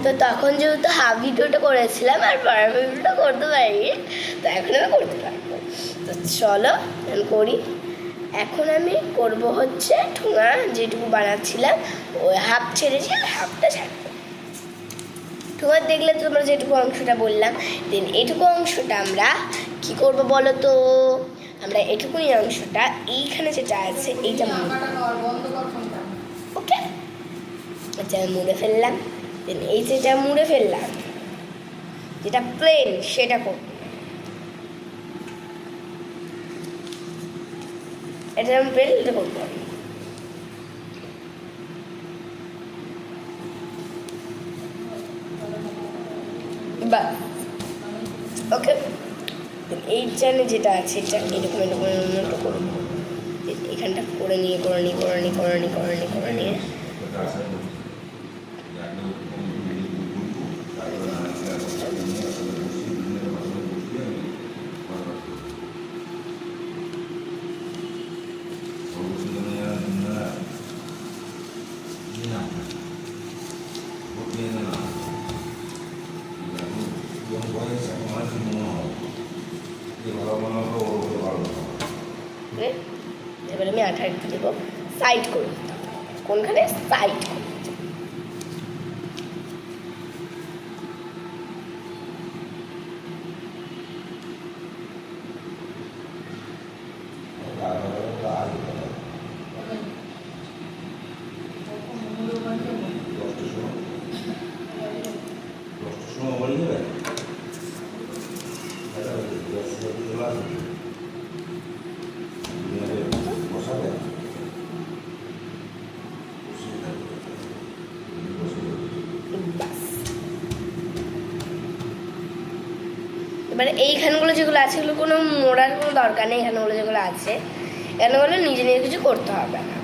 তো তখন যেহেতু হাফ ভিডিওটা করেছিলাম আর পরের ভিডিওটা করতে পারিনি, তো এখন আমি করতে পারবো। তো চলো আমি করি। এখন আমি করব হচ্ছে ঠোঙা যেটুকু বানাচ্ছিলাম ওই হাফ ছেড়েছি আর হাফটা ছাড়বো। ঠোঙা দেখলে তোমরা যেটুকু অংশটা বললাম, দেন এইটুকু অংশটা আমরা কি করব বলো তো, আমরা এটুকুনি অংশটা এইখানে যেটা আছে এইটা ওকে আচ্ছা আমি মুড়ে ফেললাম। দেন এই যেটা মুড়ে ফেললাম যেটা প্লেন সেটা করব, এটা আমি প্লেন এটা করবো। বাস ওকে। এই জানে যেটা আছে এটা এরকম এরকম এরকম করবো, এখানটা করে নিয়ে করে নিয়ে করে নিয়ে করে নিয়ে করে নিয়ে করে নিয়ে এবার আমি আঠা একটু দেবো, সাইড করে কোনখানে সাইড করে এবারে এইখানগুলো যেগুলো আছে এগুলো কোনো মোড়ার কোনো দরকার নেই, এখানগুলো যেগুলো আছে এখানগুলো নিজে নিজে কিছু করতে হবে না।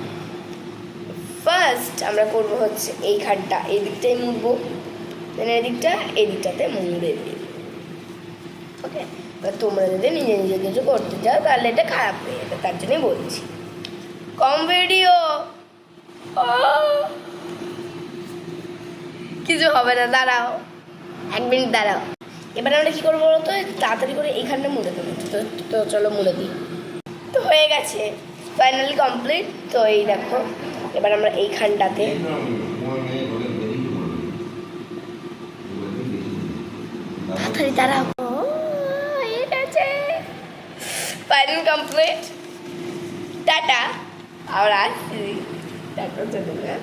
ফার্স্ট আমরা করবো হচ্ছে এইখানটা এই দিকটাই মুড়বো, দেন এই দিকটাতে মুড়ে দিই। ওকে, এবার তোমরা যদি নিজে নিজে কিছু করতে চাও তাহলে এটা খারাপ হয়ে যাবে, তার জন্যই বলছি। কম ভিডিও কিছু হবে না, দাঁড়াও 1 মিনিট দাঁড়াও। এবার আমরা কী করবো বলো তো, তাড়াতাড়ি করে এইখানটা মুড়ে দেবো। তো চলো মুড়ে দিই। তো হয়ে গেছে, ফাইনালি কমপ্লিট। তো এই দেখো এবার আমরা এইখানটাতে তাড়াতাড়ি দাঁড়াও, হয়ে গেছে, ফাইনাল কমপ্লিট। টাটা, আর আসছি, টাটা চলে।